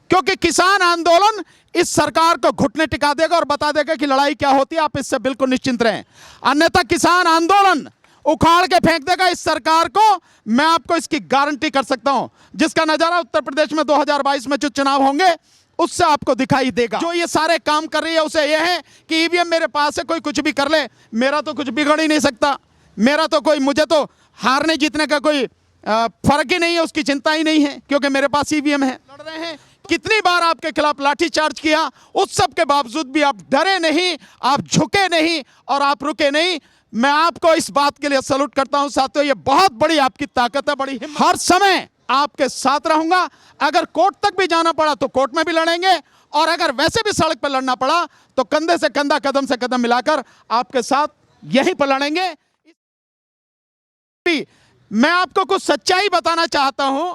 क्योंकि किसान आंदोलन इस सरकार को घुटने टिका देगा और बता देगा कि लड़ाई क्या होती है। आप इससे बिल्कुल निश्चिंत रहें, अन्यथा किसान आंदोलन उखाड़ के फेंक देगा इस सरकार को। मैं आपको इसकी गारंटी कर सकता हूं, जिसका नजारा उत्तर प्रदेश में 2022 में जो चुनाव होंगे उससे आपको दिखाई देगा। जो ये सारे काम कर रही है उसे यह है कि ईवीएम मेरे पास है, कोई कुछ भी कर ले, मेरा तो कुछ बिगड़ ही नहीं सकता, मेरा तो कोई, मुझे तो हारने जीतने का कोई फर्क ही नहीं है, उसकी चिंता ही नहीं है, क्योंकि मेरे पास ईवीएम है। लड़ रहे हैं, कितनी बार आपके खिलाफ लाठीचार्ज किया, उस सब के बावजूद भी आप डरे नहीं, आप झुके नहीं और आप रुके नहीं। मैं आपको इस बात के लिए सैल्यूट करता हूं साथियों, ये बहुत बड़ी आपकी ताकत है, बड़ी हिम्मत। हर समय आपके साथ रहूंगा, अगर कोर्ट तक भी जाना पड़ा तो कोर्ट में भी लड़ेंगे, और अगर वैसे भी सड़क पर लड़ना पड़ा तो कंधे से कंधा, कदम से कदम मिलाकर आपके साथ यहीं पर लड़ेंगे। मैं आपको कुछ सच्चाई बताना चाहता हूं,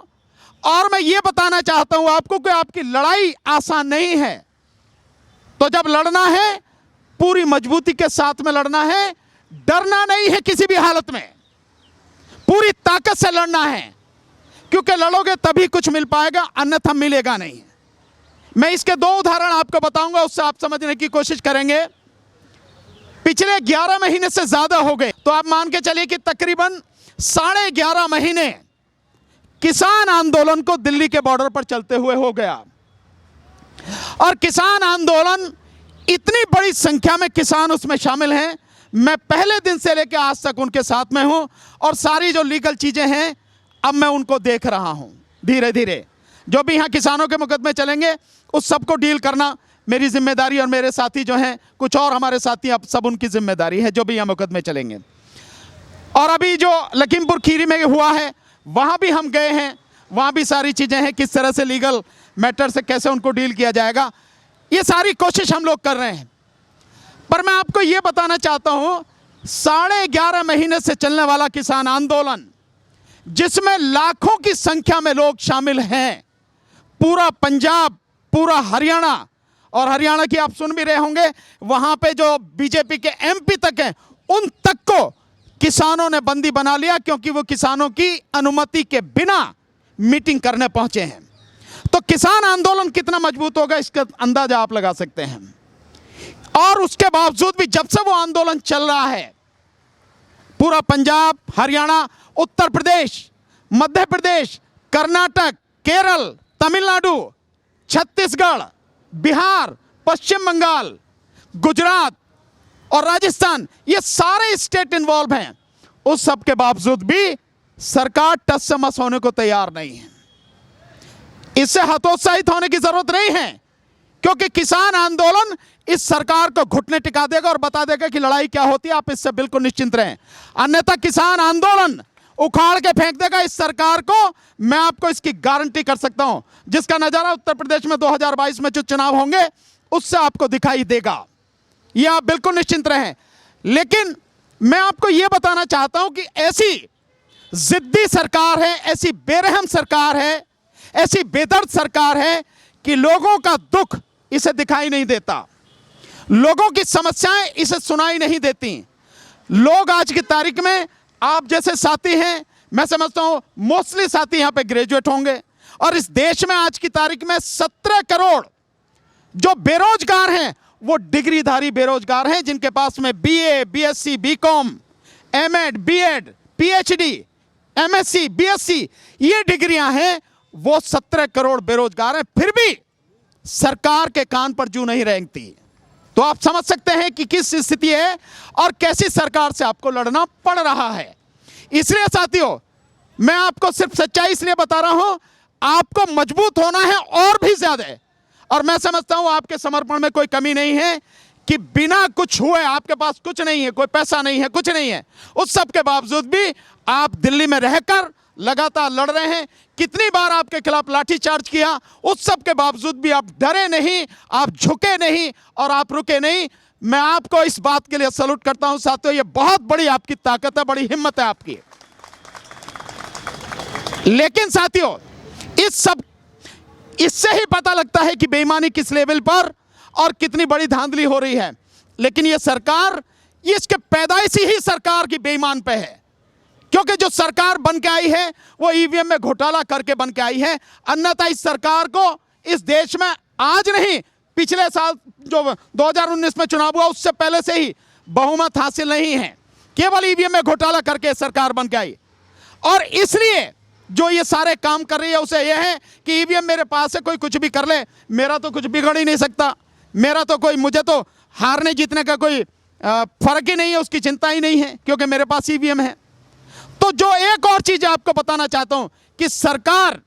और मैं ये बताना चाहता हूं आपको कि आपकी लड़ाई आसान नहीं है। तो जब लड़ना है पूरी मजबूती के साथ में लड़ना है, डरना नहीं है किसी भी हालत में, पूरी ताकत से लड़ना है, क्योंकि लड़ोगे तभी कुछ मिल पाएगा, अन्यथा मिलेगा नहीं। मैं इसके दो उदाहरण आपको बताऊंगा, उससे आप समझने की कोशिश करेंगे। पिछले 11 महीने से ज्यादा हो गए, तो आप मान के चलिए कि तकरीबन 11.5 महीने किसान आंदोलन को दिल्ली के बॉर्डर पर चलते हुए हो गया। और किसान आंदोलन, इतनी बड़ी संख्या में किसान उसमें शामिल हैं। मैं पहले दिन से लेकर आज तक उनके साथ में हूं, और सारी जो लीगल चीजें हैं अब मैं उनको देख रहा हूं। धीरे धीरे जो भी यहां किसानों के मुकदमे चलेंगे उस सबको डील करना मेरी जिम्मेदारी, और मेरे साथी जो हैं कुछ और हमारे साथी, अब सब उनकी जिम्मेदारी है जो भी यहां मुकदमे चलेंगे। और अभी जो लखीमपुर खीरी में हुआ है वहां भी हम गए हैं, वहां भी सारी चीजें हैं, किस तरह से लीगल मैटर से कैसे उनको डील किया जाएगा, ये सारी कोशिश हम लोग कर रहे हैं। पर मैं आपको ये बताना चाहता हूं, 11.5 महीने से चलने वाला किसान आंदोलन, जिसमें लाखों की संख्या में लोग शामिल हैं, पूरा पंजाब, पूरा हरियाणा, और हरियाणा की आप सुन भी रहे होंगे, वहां पे जो बीजेपी के एमपी तक हैं उन तक को किसानों ने बंदी बना लिया, क्योंकि वो किसानों की अनुमति के बिना मीटिंग करने पहुंचे हैं। तो किसान आंदोलन कितना मजबूत होगा इसका अंदाजा आप लगा सकते हैं। और उसके बावजूद भी जब से वो आंदोलन चल रहा है, पूरा पंजाब, हरियाणा, उत्तर प्रदेश, मध्य प्रदेश, कर्नाटक, केरल, तमिलनाडु, छत्तीसगढ़, बिहार, पश्चिम बंगाल, गुजरात और राजस्थान, ये सारे स्टेट इन्वॉल्व हैं। उस सब के बावजूद भी सरकार टस से मस होने को तैयार नहीं है। इससे हतोत्साहित होने की जरूरत नहीं है, क्योंकि किसान आंदोलन इस सरकार को घुटने टिका देगा और बता देगा कि लड़ाई क्या होती है। आप इससे बिल्कुल निश्चिंत रहें, अन्यथा किसान आंदोलन उखाड़ के फेंक देगा इस सरकार को। मैं आपको इसकी गारंटी कर सकता हूं, जिसका नजारा उत्तर प्रदेश में 2022 में जो चुनाव होंगे उससे आपको दिखाई देगा, यह आप बिल्कुल निश्चिंत रहें। लेकिन मैं आपको यह बताना चाहता हूं कि ऐसी जिद्दी सरकार है, ऐसी बेरहम सरकार है, ऐसी बेदर्द सरकार है कि लोगों का दुख इसे दिखाई नहीं देता, लोगों की समस्याएं इसे सुनाई नहीं देती। लोग आज की तारीख में, आप जैसे साथी हैं, मैं समझता हूं मोस्टली साथी यहां पे ग्रेजुएट होंगे, और इस देश में आज की तारीख में 17 करोड़ जो बेरोजगार हैं वो डिग्रीधारी बेरोजगार हैं, जिनके पास में BA, BSc, BCom, MEd, BEd, PhD, MSc, BSc ये डिग्रियां हैं, वो 17 करोड़ बेरोजगार हैं, फिर भी सरकार के कान पर जू नहीं रेंगती। तो आप समझ सकते हैं कि किस स्थिति है और कैसी सरकार से आपको लड़ना पड़ रहा है। इसलिए साथियों, मैं आपको सिर्फ सच्चाई इसलिए बता रहा हूं, आपको मजबूत होना है और भी ज्यादा। और मैं समझता हूं आपके समर्पण में कोई कमी नहीं है कि बिना कुछ हुए, आपके पास कुछ नहीं है, कोई पैसा नहीं है, कुछ नहीं है, उस सब के बावजूद भी आप दिल्ली में रहकर लगातार लड़ रहे हैं। कितनी बार आपके खिलाफ लाठीचार्ज किया, उस सब के बावजूद भी आप डरे नहीं, आप झुके नहीं और आप रुके नहीं। मैं आपको इस बात के लिए सैल्यूट करता हूं साथियों, ये बहुत बड़ी आपकी ताकत है, बड़ी हिम्मत है आपकी। लेकिन साथियों, इससे ही पता लगता है कि बेईमानी किस लेवल पर और कितनी बड़ी धांधली हो रही है। लेकिन ये सरकार, ये इसके पैदाइशी ही सरकार की बेईमान पे है, क्योंकि जो सरकार बन के आई है वो ईवीएम में घोटाला करके बन के आई है। अन्यथा इस सरकार को इस देश में आज नहीं, पिछले साल जो 2019 में चुनाव हुआ उससे पहले से ही बहुमत हासिल नहीं है। केवल ईवीएम में घोटाला करके सरकार बन के आई, और इसलिए जो ये सारे काम कर रही है उसे यह है कि ईवीएम मेरे पास है, कोई कुछ भी कर ले, मेरा तो कुछ बिगड़ ही नहीं सकता, मेरा तो कोई, मुझे तो हारने जीतने का कोई फर्क ही नहीं है, उसकी चिंता ही नहीं है क्योंकि मेरे पास ईवीएम है। तो जो एक और चीज आपको बताना चाहता हूं कि सरकार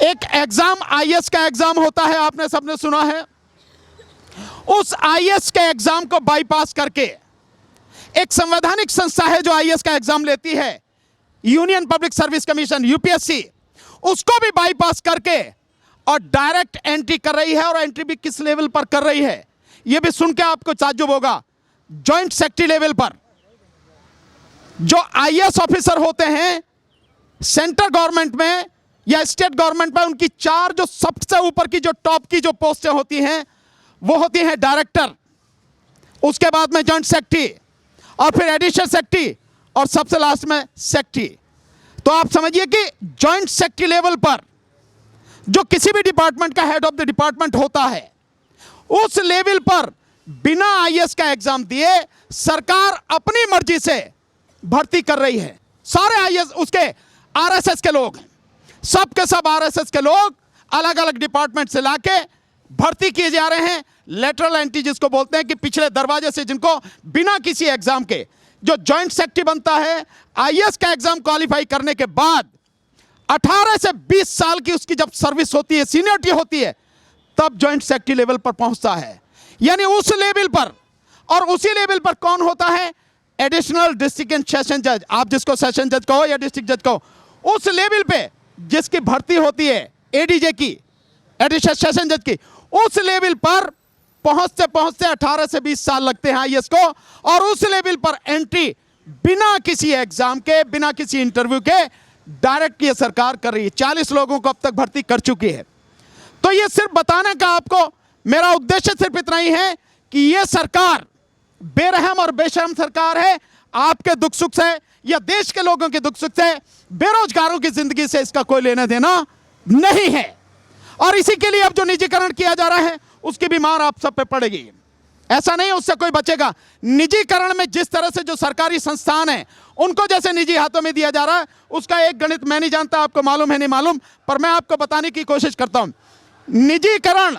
एक एग्जाम, आईएएस का एग्जाम होता है, आपने सबने सुना है, उस आईएएस के एग्जाम को बाईपास करके एक संवैधानिक संस्था है जो आईएएस का एग्जाम लेती है, union public service commission UPSC, उसको भी बाईपास करके और डायरेक्ट एंट्री कर रही है। और एंट्री भी किस लेवल पर कर रही है यह भी सुन के आपको ताज्जुब होगा। जॉइंट सेक्रेटरी लेवल पर जो आईएएस ऑफिसर होते हैं सेंट्रल गवर्नमेंट में या स्टेट गवर्नमेंट में, उनकी चार जो सबसे ऊपर की जो टॉप की जो पोस्टें होती हैं वो होती हैं डायरेक्टर, उसके बाद में जॉइंट सेक्रेटरी, और फिर एडिशनल सेक्रेटरी, और सबसे लास्ट में सेक्रेटरी। तो आप समझिए कि जॉइंट सेक्रेटरी लेवल पर जो किसी भी डिपार्टमेंट का हेड ऑफ द डिपार्टमेंट होता है, उस लेवल पर बिना आईएएस का एग्जाम दिए सरकार अपनी मर्जी से भर्ती कर रही है। सारे आईएएस उसके आरएसएस के लोग, सब के सब आरएसएस के लोग अलग अलग डिपार्टमेंट से लाके भर्ती किए जा रहे हैं। लेटरल एंट्री जिसको बोलते हैं कि पिछले दरवाजे से, जिनको बिना किसी एग्जाम के जो जॉइंट सेक्रेटरी बनता है, आईएएस का एग्जाम क्वालिफाई करने के बाद 18 से 20 साल की उसकी जब सर्विस होती है, सीनियरिटी होती है, तब जॉइंट सेक्रेटरी लेवल पर पहुंचता है। यानी उस लेवल पर, और उसी लेवल पर कौन होता है? एडिशनल डिस्ट्रिक्ट एंड सेशन जज, आप जिसको सेशन जज कहो या डिस्ट्रिक्ट जज कहो, उस लेवल पे जिसकी भर्ती होती है एडीजे की, एडिशनल सेशन जज की, उस लेवल पर पहुंचते पहुंचते 18 से 20 साल लगते हैं आईएएस को। और उस लेवल पर एंट्री बिना किसी एग्जाम के, बिना किसी इंटरव्यू के डायरेक्ट ये सरकार कर रही है। 40 लोगों को अब तक भर्ती कर चुकी है। तो ये सिर्फ बताने का आपको मेरा उद्देश्य सिर्फ इतना ही है कि ये सरकार बेरहम और बेशर्म सरकार है। आपके दुख सुख से या देश के लोगों के दुख सुख से, बेरोजगारों की जिंदगी से इसका कोई लेना देना नहीं है। और इसी के लिए अब जो निजीकरण किया जा रहा है उसकी भी मार आप सब पे पड़ेगी। ऐसा नहीं उससे कोई बचेगा। निजीकरण में जिस तरह से जो सरकारी संस्थान है उनको जैसे निजी हाथों में दिया जा रहा है, उसका एक गणित मैं नहीं जानता, आपको मालूम है नहीं मालूम, पर मैं आपको बताने की कोशिश करता हूं। निजीकरण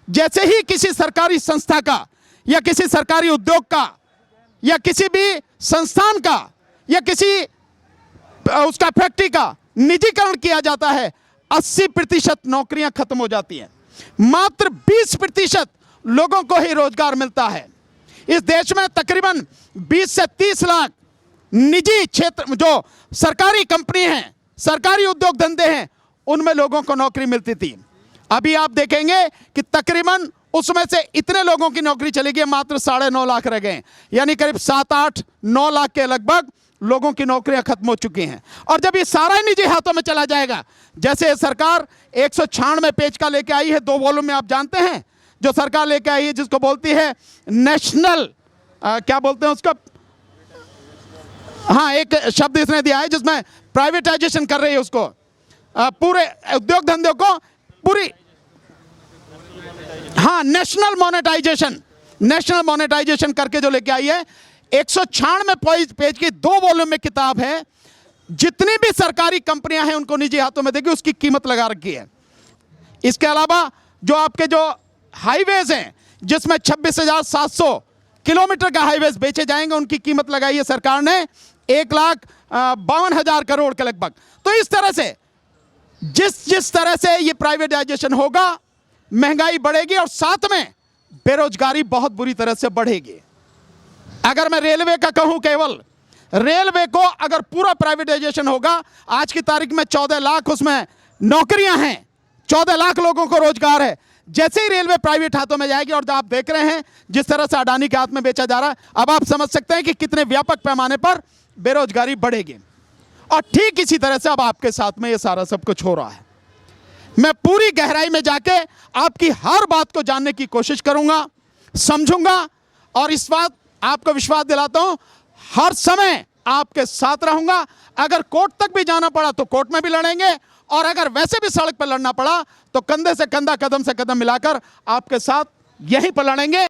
जैसे ही किसी सरकारी संस्था का या किसी सरकारी उद्योग का या किसी भी संस्थान का या किसी उसका फैक्ट्री का निजीकरण किया जाता है, 80% नौकरियां खत्म हो जाती हैं, मात्र 20% लोगों को ही रोजगार मिलता है। इस देश में तकरीबन 20 से 30 लाख निजी क्षेत्र जो सरकारी कंपनी हैं, सरकारी उद्योग धंधे हैं, उनमें लोगों को नौकरी मिलती थी। अभी आप देखेंगे कि तकरीबन उसमें से इतने लोगों की नौकरी चली गई, मात्र 9.5 लाख रह गए, यानी करीब 7-8-9 लाख के लगभग लोगों की नौकरियां खत्म हो चुकी हैं। और जब ये सारा निजी हाथों में चला जाएगा, जैसे सरकार 196 पेज का लेके आई है, 2 वॉल्यूम में, आप जानते हैं जो सरकार लेके आई है जिसको बोलती है नेशनल, क्या बोलते हैं उसको, हाँ एक शब्द इसने दिया है जिसमें प्राइवेटाइजेशन कर रही है उसको, पूरे उद्योग धंधों को पूरी, हाँ नेशनल मोनेटाइजेशन करके जो लेके आई है, 196 पेज की 2 वॉल्यूम में किताब है। जितनी भी सरकारी कंपनियां हैं उनको निजी हाथों में देगी, उसकी कीमत लगा रखी है। इसके अलावा जो आपके जो हाईवेज हैं जिसमें 26,700 किलोमीटर का हाईवेज बेचे जाएंगे, उनकी कीमत लगाई है सरकार ने 1,52,000 करोड़ के लगभग। तो इस तरह से जिस तरह से ये प्राइवेटाइजेशन होगा, महंगाई बढ़ेगी और साथ में बेरोजगारी बहुत बुरी तरह से बढ़ेगी। अगर मैं रेलवे का कहूं, केवल रेलवे को अगर पूरा प्राइवेटाइजेशन होगा, आज की तारीख में 14 लाख उसमें नौकरियां हैं, 14 लाख लोगों को रोजगार है। जैसे ही रेलवे प्राइवेट हाथों में जाएगी, और आप देख रहे हैं जिस तरह से अडानी के हाथ में बेचा जा रहा है, अब आप समझ सकते हैं कि कितने व्यापक पैमाने पर बेरोजगारी बढ़ेगी। और ठीक इसी तरह से अब आपके साथ में ये सारा सब कुछ हो रहा है। मैं पूरी गहराई में जाके आपकी हर बात को जानने की कोशिश करूंगा, समझूंगा, और इस बात आपको विश्वास दिलाता हूं, हर समय आपके साथ रहूंगा। अगर कोर्ट तक भी जाना पड़ा तो कोर्ट में भी लड़ेंगे, और अगर वैसे भी सड़क पर लड़ना पड़ा तो कंधे से कंधा, कदम से कदम मिलाकर आपके साथ यहीं पर लड़ेंगे।